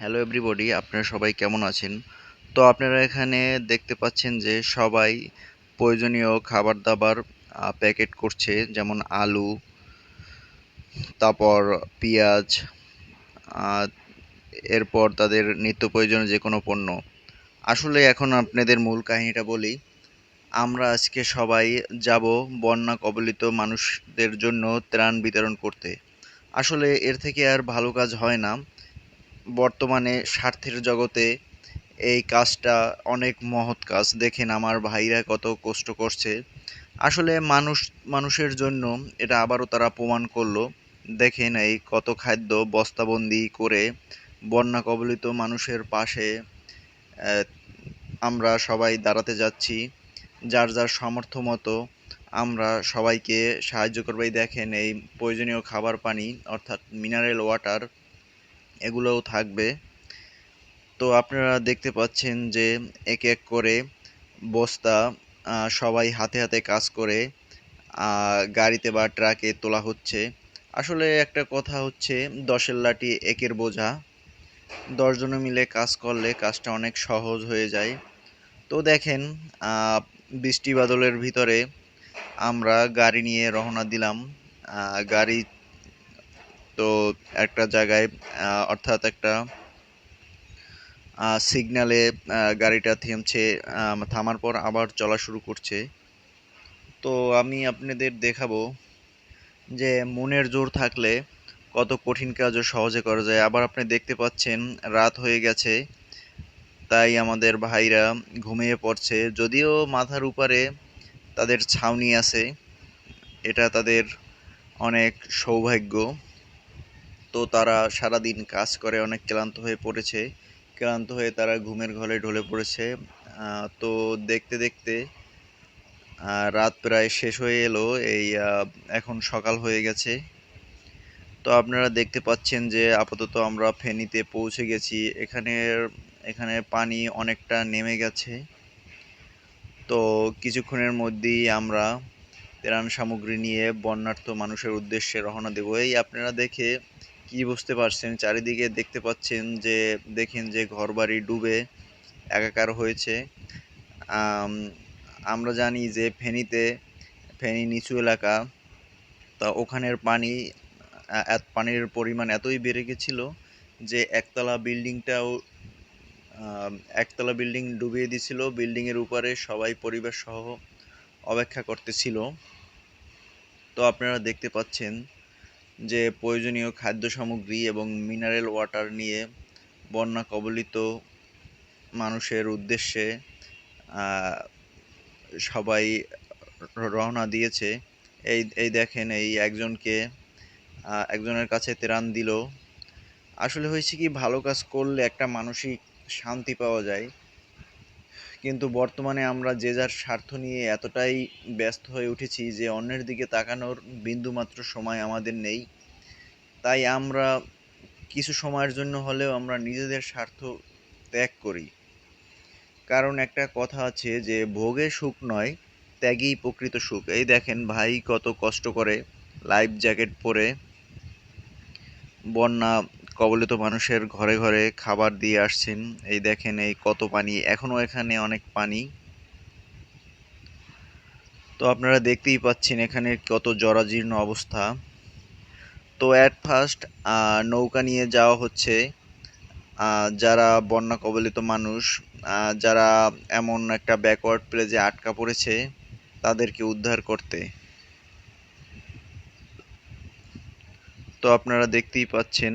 Hello everybody, আপনারা সবাই কেমন আছেন? তো আপনারা এখানে দেখতে পাচ্ছেন যে সবাই প্রয়োজনীয় খাবার দাবার প্যাকেট করছে, যেমন আলু, তারপর পেঁয়াজ, আহ, এরপর তাদের নিত্য প্রয়োজনীয় যে কোনো পণ্য। আসলে এখন আপনাদের মূল কাহিনীটা বলি। আমরা আজকে সবাই যাব বন্যা কবলিত মানুষদের জন্য ত্রাণ বিতরণ করতে। আসলে এর থেকে আর ভালো কাজ হয় না। বর্তমানে স্বার্থের জগতে এই কাজটা অনেক মহৎ কাজ। দেখেন আমার ভাইরা কত কষ্ট করছে। আসলে মানুষের জন্য এটা আবারও তারা প্রমাণ করলো। দেখেন এই কত খাদ্য বস্তাবন্দি করে বন্যা কবলিত মানুষের পাশে আহ, আমরা সবাই দাঁড়াতে যাচ্ছি। যার যার সামর্থ্য মতো আমরা সবাইকে সাহায্য করবো। এই দেখেন এই প্রয়োজনীয় খাবার পানি অর্থাৎ মিনারেল ওয়াটার এগুলোও থাকবে। তো আপনারা দেখতে পাচ্ছেন যে এক এক করে বস্তা সবাই হাতে হাতে কাজ করে গাড়িতে বা ট্রাকে তোলা হচ্ছে। আসলে একটা কথা হচ্ছে, 10-এর লাঠি একের বোঝা। 10 জনে মিলে কাজ করলে কাজটা অনেক সহজ হয়ে যায়। তো দেখেন, বৃষ্টি বাদলের ভিতরে আমরা গাড়ি নিয়ে রওনা দিলাম। গাড়ি তো একটা জায়গায় অর্থাৎ একটা সিগন্যালে গাড়িটা থেমছে। থামার পর আবার চলা শুরু করছে। তো আমি আপনাদের দেখাবো যে মনের জোর থাকলে কত কঠিন কাজও সহজে করা যায়। আবার আপনি দেখতে পাচ্ছেন রাত হয়ে গেছে, তাই আমাদের ভাইরা ঘুমিয়ে পড়ছে। যদিও মাথার উপরে তাদের ছাউনি আছে, এটা তাদের অনেক সৌভাগ্য। তো তারা সারাদিন কাজ করে অনেক ক্লান্ত হয়ে পড়েছে। ক্লান্ত হয়ে তারা ঘুমের ঘরে ঢলে পড়েছে। তো দেখতে দেখতে রাত প্রায় শেষ হয়ে এলো। এই এখন সকাল হয়ে গেছে। তো আপনারা দেখতে পাচ্ছেন যে আপাতত আমরা ফেনীতে পৌঁছে গেছি। এখানে পানি অনেকটা নেমে গেছে। তো কিছুক্ষণের মধ্যেই আমরা ত্রাণ সামগ্রী নিয়ে বন্যার্ত মানুষের উদ্দেশ্যে রওনা দেব। এই আপনারা দেখে কি বুঝতে পারছেন? চারিদিকে দেখতে পাচ্ছেন যে দেখেন যে ঘরবাড়ি ডুবে একাকার হয়েছে। আম, আমরা জানি যে ফেনী নিচু এলাকা। তা ওখানের পানির পরিমাণ এতই বেড়ে গেছিল যে আহ, একতলা বিল্ডিং ডুবিয়ে দিছিল। বিল্ডিং এর উপরে সবাই পরিবার সহ অপেক্ষা করতেছিল। তো আপনারা দেখতে পাচ্ছেন যে প্রয়োজনীয় খাদ্য সামগ্রী এবং মিনারেল ওয়াটার নিয়ে বন্যা কবলিত মানুষের উদ্দেশ্যে আহ, সবাই রওনা দিয়েছে। এই এই দেখেন এই একজনের কাছে ত্রাণ দিল। আসলে হয়েছে কি, ভালো কাজ করলে একটা মানসিক শান্তি পাওয়া যায়। কিন্তু বর্তমানে আমরা যে যার স্বার্থ নিয়ে এতটাই ব্যস্ত হয়ে উঠেছি যে অন্যের দিকে তাকানোর বিন্দুমাত্র সময় আমাদের নেই। তাই আমরা কিছু সময়ের জন্য হলেও আমরা নিজেদের স্বার্থ ত্যাগ করি। কারণ একটা কথা আছে যে ভোগে সুখ নয়, ত্যাগেই প্রকৃত সুখ। এই দেখেন ভাই কত কষ্ট করে লাইফ জ্যাকেট পরে বন্যা কবলিত মানুষের ঘরে ঘরে খাবার দিয়ে আসছেন। এই দেখেন এই কত পানি, এখনো এখানে অনেক পানি। তো আপনারা দেখতেই পাচ্ছেন এখানে কত জরাজীর্ণ অবস্থা। তো অ্যাট ফার্স্ট নৌকা নিয়ে যাওয়া হচ্ছে যারা বন্যা কবলিত মানুষ, যারা এমন একটা ব্যাকওয়ার্ড প্লেসে আটকা পড়েছে তাদেরকে উদ্ধার করতে। তো আপনারা দেখতেই পাচ্ছেন